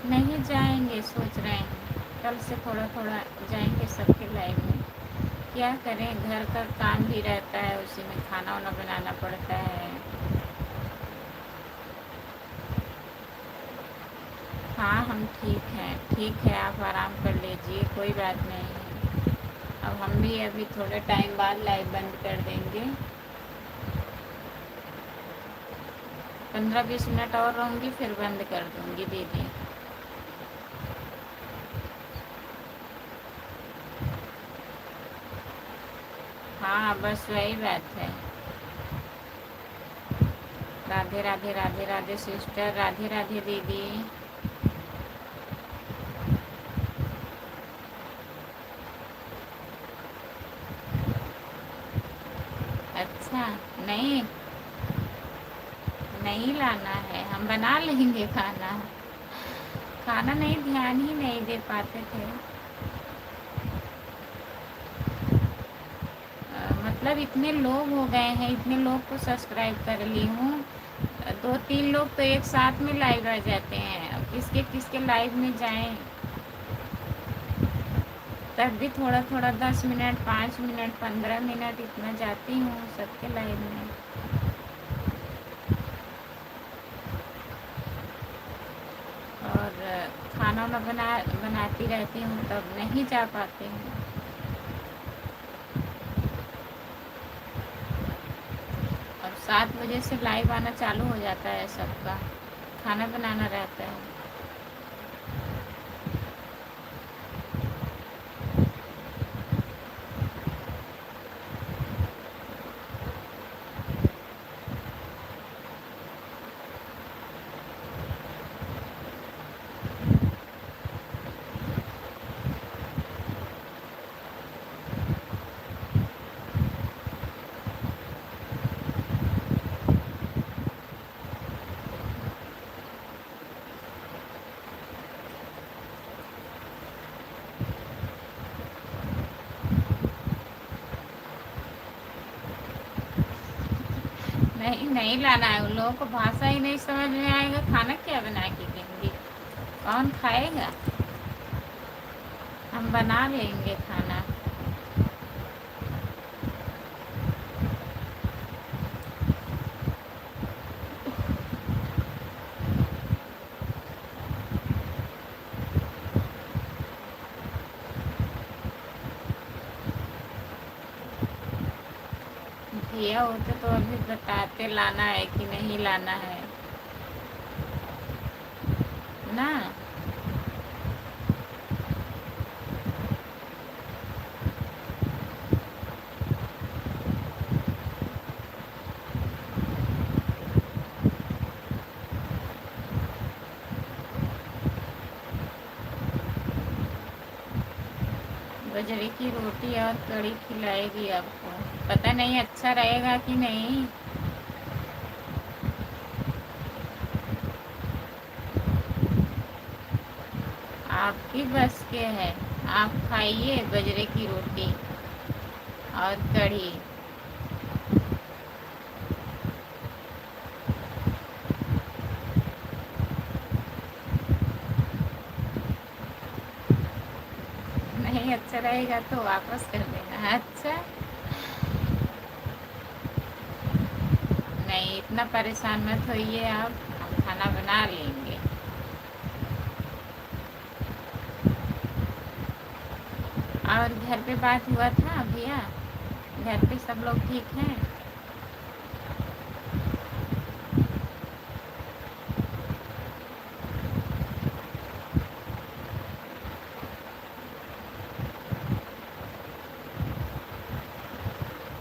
नहीं जाएंगे, सोच रहे हैं कल से थोड़ा थोड़ा जाएंगे सबके लाइव में। क्या करें, घर का काम भी रहता है, उसी में खाना वाना बनाना पड़ता है। हाँ हम ठीक हैं, ठीक है, आप आराम कर लीजिए, कोई बात नहीं है। अब हम भी अभी थोड़े टाइम बाद लाइव बंद कर देंगे। 15-20 मिनट और रहूँगी फिर बंद कर दूँगी दीदी। हाँ बस वही बात है। राधे राधे, राधे राधे सिस्टर, राधे राधे दीदी। अच्छा, नहीं नहीं लाना है, हम बना लेंगे खाना। खाना नहीं, ध्यान ही नहीं दे पाते थे। मतलब इतने लोग हो गए हैं, इतने लोग को सब्सक्राइब कर ली हूँ। 2-3 लोग तो एक साथ में लाइव आ जाते हैं, अब किसके किसके लाइव में जाएं। तब भी थोड़ा थोड़ा 10 मिनट, 5 मिनट, 15 मिनट इतना जाती हूँ सबके लाइव में। और खाना वाना बनाती रहती हूँ तब नहीं जा पाती हूँ। और 7 बजे से लाइव आना चालू हो जाता है सबका, खाना बनाना रहता है। नहीं नहीं लाना है, उन लोगों को भाषा ही नहीं समझ में आएगा, खाना क्या बना के देंगे, कौन खाएगा। हम बना लेंगे खाना। भैया होते तो अभी बताते लाना है कि नहीं लाना है ना। बजरे की रोटी और कड़ी खिलाएगी आपको, पता नहीं अच्छा रहेगा कि नहीं। आपकी बस के है, आप खाइए बजरे की रोटी और कढ़ी। नहीं अच्छा रहेगा तो वापस कर देना। अच्छा, नहीं इतना परेशान मत होइए आप, हम खाना बना लेंगे। और घर पे बात हुआ था भैया, घर पे सब लोग ठीक हैं।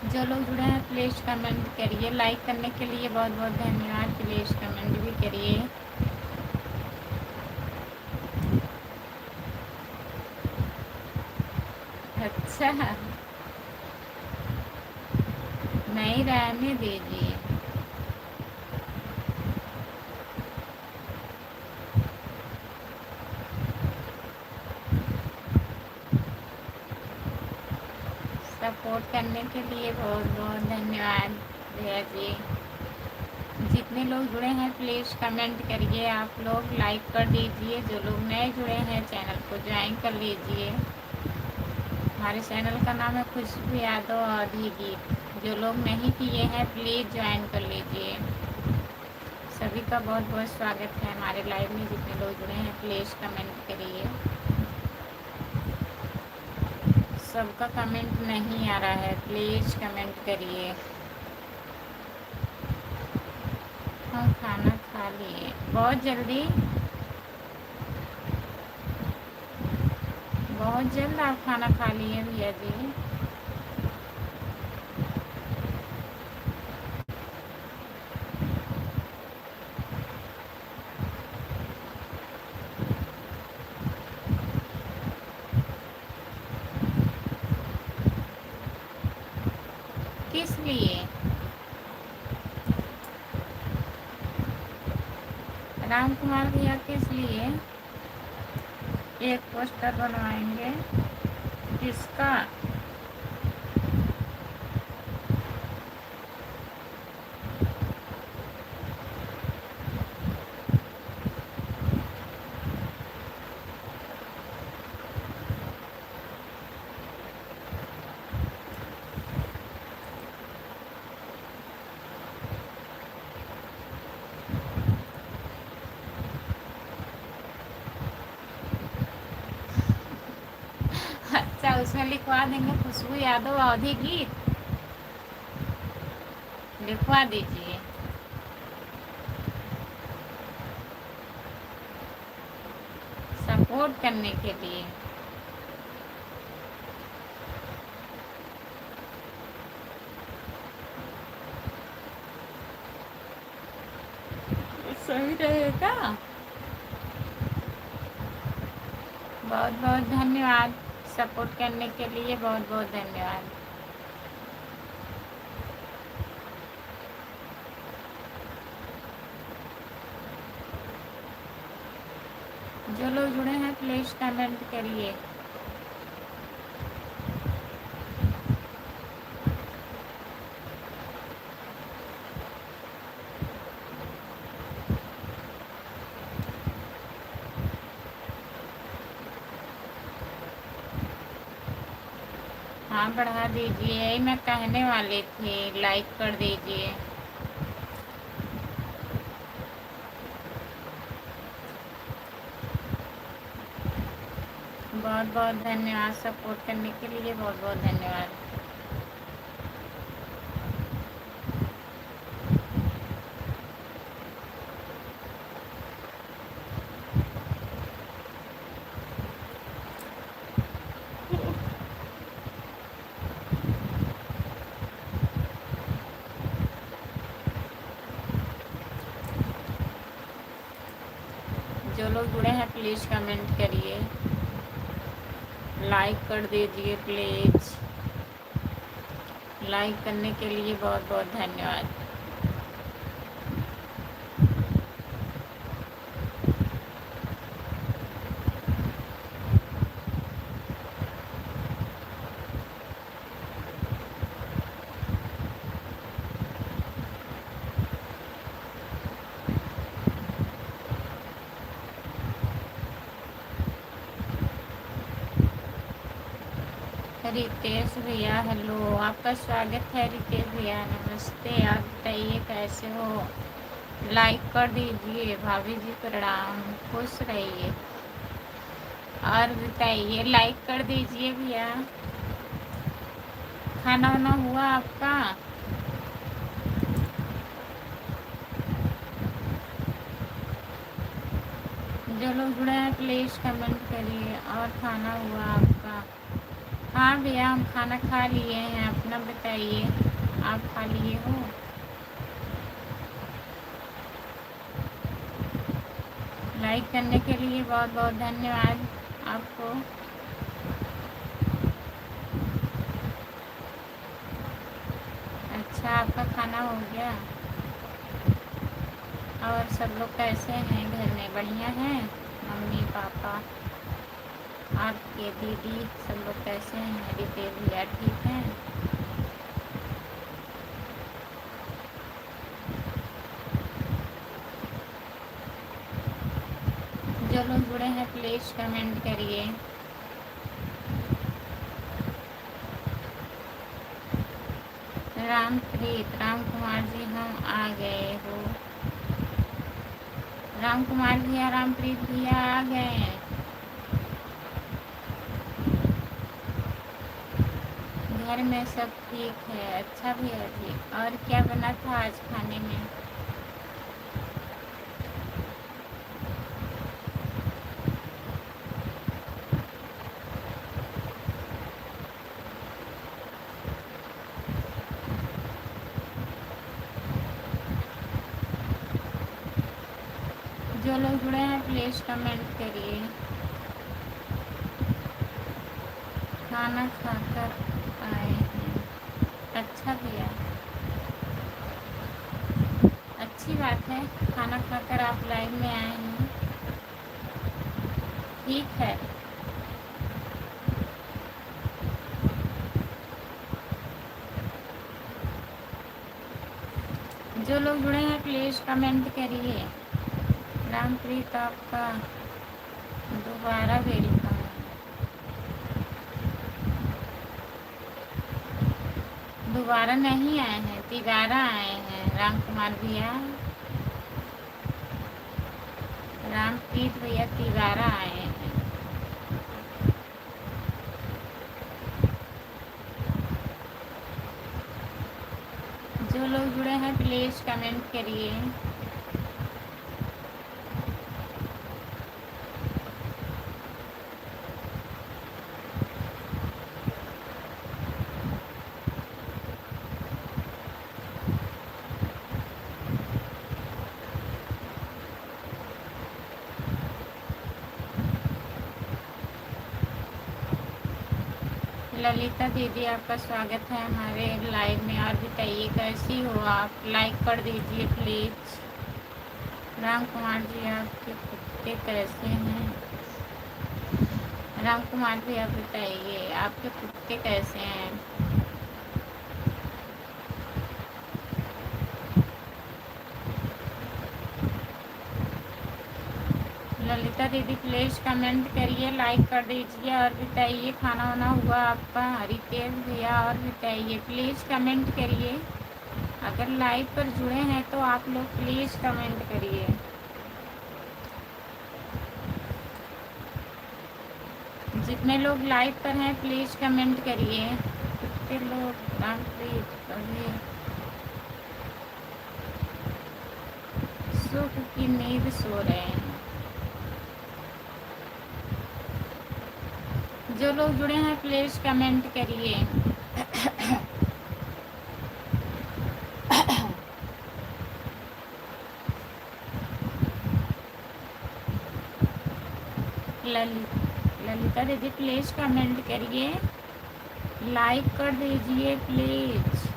जो लोग जुड़े हैं प्लीज़ कमेंट करिए, लाइक करने के लिए बहुत बहुत धन्यवाद, प्लीज़ कमेंट भी करिए। अच्छा, नहीं रहने दीजिए। सपोर्ट करने के लिए बहुत बहुत धन्यवाद भैया जी। जितने लोग जुड़े हैं प्लीज़ कमेंट करिए, आप लोग लाइक कर दीजिए। जो लोग नए जुड़े हैं चैनल को ज्वाइन कर लीजिए। हमारे चैनल का नाम है खुशबू यादव आधी गीत। जो लोग नहीं किए हैं प्लीज़ ज्वाइन कर लीजिए। सभी का बहुत बहुत स्वागत है हमारे लाइव में। जितने लोग जुड़े हैं प्लीज़ कमेंट करिए। सबका कमेंट नहीं आ रहा है, प्लीज़ कमेंट करिए। हम खाना खा लिए बहुत जल्दी, बहुत जल्द आप खाना खा लिए भैया जी। किस लिए? राम कुमार भैया किस लिए? एक पोस्टर बनवाएंगे, किसका? अच्छा, उसमें लिखवा देंगे खुशबू यादव अवधी गीत, लिखवा दीजिए। सपोर्ट करने के लिए। सही रहेगा। बहुत बहुत धन्यवाद, सपोर्ट करने के लिए बहुत बहुत धन्यवाद। जो लोग जुड़े हैं प्लीज़ कमेंट करिए। हाँ बढ़ा दीजिए, यही मैं कहने वाली थी, लाइक कर दीजिए। बहुत बहुत धन्यवाद, सपोर्ट करने के लिए बहुत बहुत धन्यवाद। जो लोग जुड़े हैं प्लीज़ कमेंट करिए, लाइक कर दीजिए प्लीज़। लाइक करने के लिए बहुत बहुत धन्यवाद। रितेश भैया हेलो, आपका स्वागत है रितेश भैया, नमस्ते। आप बताइए कैसे हो? लाइक कर दीजिए। भाभी जी प्रणाम, खुश रहिए। और बताइए, लाइक कर दीजिए भैया। खाना वाना हुआ आपका? जो लोग जुड़े हैं प्लीज़ कमेंट करिए। और खाना हुआ आपका? हाँ भैया, हम खाना खा लिए हैं। अपना बताइए, आप खा लिए हो? लाइक करने के लिए बहुत बहुत धन्यवाद आपको। अच्छा, आपका खाना हो गया? और सब लोग कैसे हैं घर में? बढ़िया हैं? मम्मी पापा, आपके दीदी सब लोग कैसे हैं? रितेश भैया ठीक हैं? जो लोग जुड़े हैं प्लीज़ कमेंट करिए। रामप्रीत, राम कुमार जी हम आ गए हो। राम कुमार भैया, रामप्रीत भैया आ गए हैं। घर में सब ठीक है। अच्छा भैया जी, और क्या बना था आज खाने में? जो लोग जुड़े हैं प्लीज़ कमेंट करिए। खाना खाकर आए हैं। अच्छा भैया, अच्छी बात है, खाना खाकर आप लाइव में आए हैं। ठीक है। जो लोग जुड़े हैं प्लीज़ कमेंट करिए। रामप्रीत आपका दोबारा वेलकम है। दोबारा नहीं आए हैं, तिबारा आए हैं राम कुमार भैया। रामप्रीत भैया तिबारा आए हैं। जो लोग जुड़े हैं प्लीज़ कमेंट करिए। ललिता दीदी, आपका स्वागत है हमारे लाइव में। और बताइए कैसी हो आप? लाइक कर दीजिए प्लीज़। राम कुमार जी, आपके कुत्ते कैसे हैं? राम कुमार जी आप बताइए आपके कुत्ते कैसे हैं? ललिता दीदी प्लीज़ कमेंट करिए, लाइक कर दीजिए और बताइए खाना वाना हुआ आपका? रितेश भैया और बताइए, प्लीज़ कमेंट करिए। अगर लाइव पर जुड़े हैं तो आप लोग प्लीज़ कमेंट करिए। जितने लोग लाइव पर हैं प्लीज़ कमेंट करिए। कितने लोग रामप्रीत अभी सुख की नींद सो रहे हैं। जो लोग जुड़े हैं प्लीज़ कमेंट करिए। ललिता दीदी प्लीज़ कमेंट करिए, लाइक कर दीजिए please.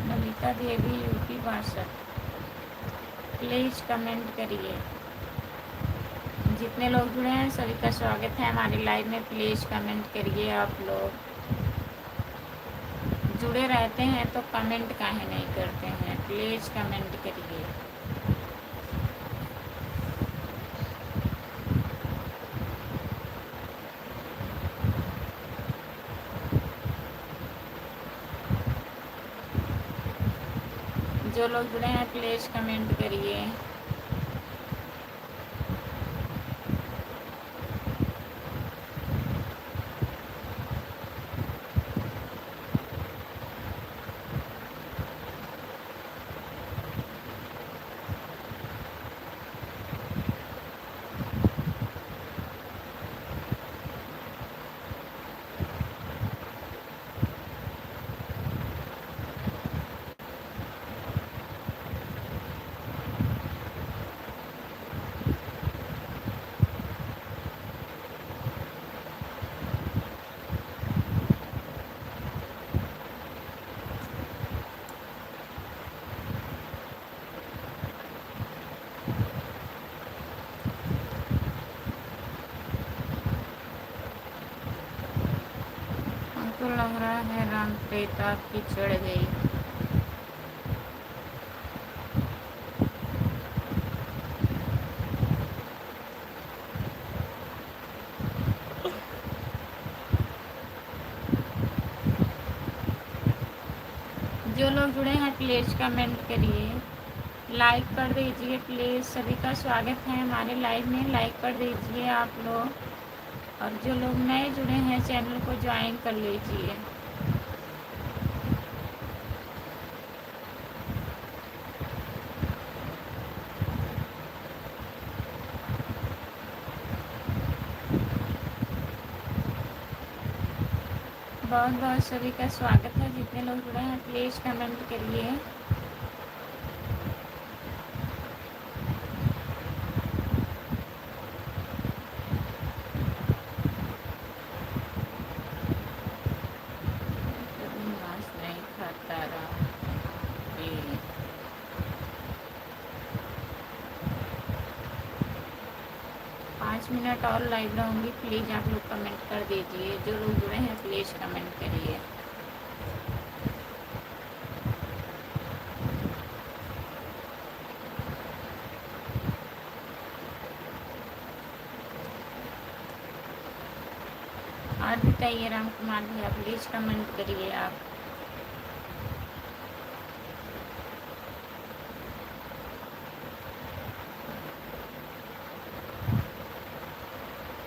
Lalita Devi UP 62 please comment करिए। जितने लोग जुड़े हैं सभी का स्वागत है हमारे लाइव में। प्लीज़ कमेंट करिए। आप लोग जुड़े रहते हैं तो कमेंट काहे नहीं करते हैं? प्लीज़ कमेंट करिए। जो लोग जुड़े हैं प्लीज़ कमेंट करिए। हमको लग रहा है रामप्रीत आपकी चढ़ गई। जो लोग जुड़े हैं प्लीज़ कमेंट करिए, लाइक कर दीजिए प्लीज़। सभी का स्वागत है हमारे लाइव में, लाइक कर दीजिए आप लोग। और जो लोग नए जुड़े हैं चैनल को ज्वाइन कर लीजिए। बहुत बहुत सभी का स्वागत है। जितने लोग जुड़े हैं प्लीज़ कमेंट करिए। कभी मांस नहीं खाता रहा ये। 5 मिनट और लाइव रहूँगी, प्लीज़ आप लोग कमेंट कर दीजिए। जो लोग जुड़े हैं प्लीज़ कमेंट करिए। और बताइए राम कुमार भैया, प्लीज़ कमेंट करिए आप।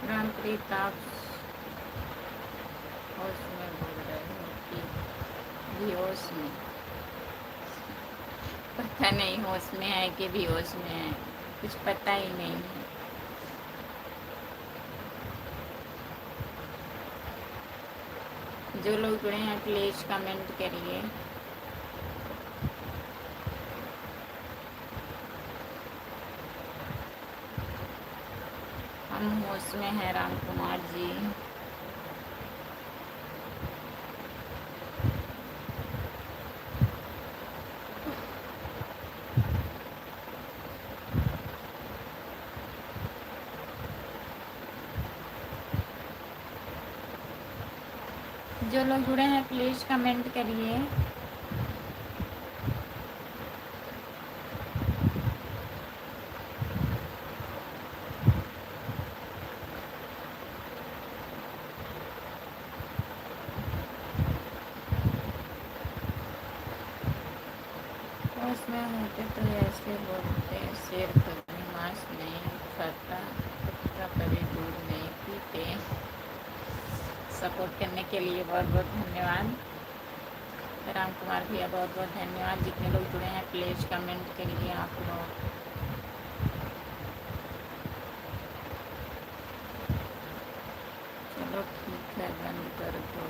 रामप्रीत, आप होश में बोल रहे हो कि बेहोश में? पता नहीं होश में है कि बेहोश में है, कुछ पता ही नहीं है। जो लोग जुड़े हैं प्लीज़ कमेंट करिए। हम होश में हैं राम कुमार जी। जो लोग जुड़े हैं प्लीज़ कमेंट करिए। उसमें होते तो ऐसे बोलते, शेर कभी मांस नहीं खाता, कुत्ता कभी दूध नहीं पीते। सपोर्ट करने के लिए बहुत बहुत धन्यवाद राम कुमार भैया, बहुत बहुत धन्यवाद। जितने लोग जुड़े हैं प्लीज़ कमेंट करिए आप लोग। चलो ठीक है, बंद कर दो।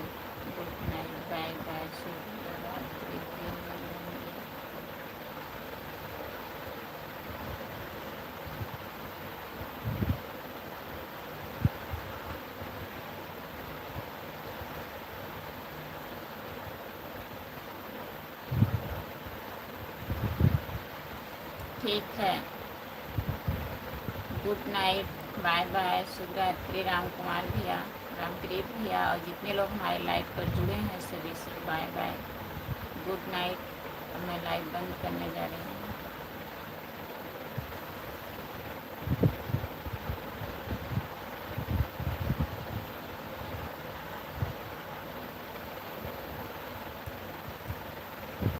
गुड नाइट, बाय बाय, शुभ रात्रि। ठीक है, गुड नाइट, बाय बाय, शुभ रात्रि राम कुमार भैया, रामप्रीत भैया, और जितने लोग हमारे लाइव पर जुड़े हैं सभी से बाय बाय, गुड नाइट। अब मैं लाइव बंद करने जा रही हूँ।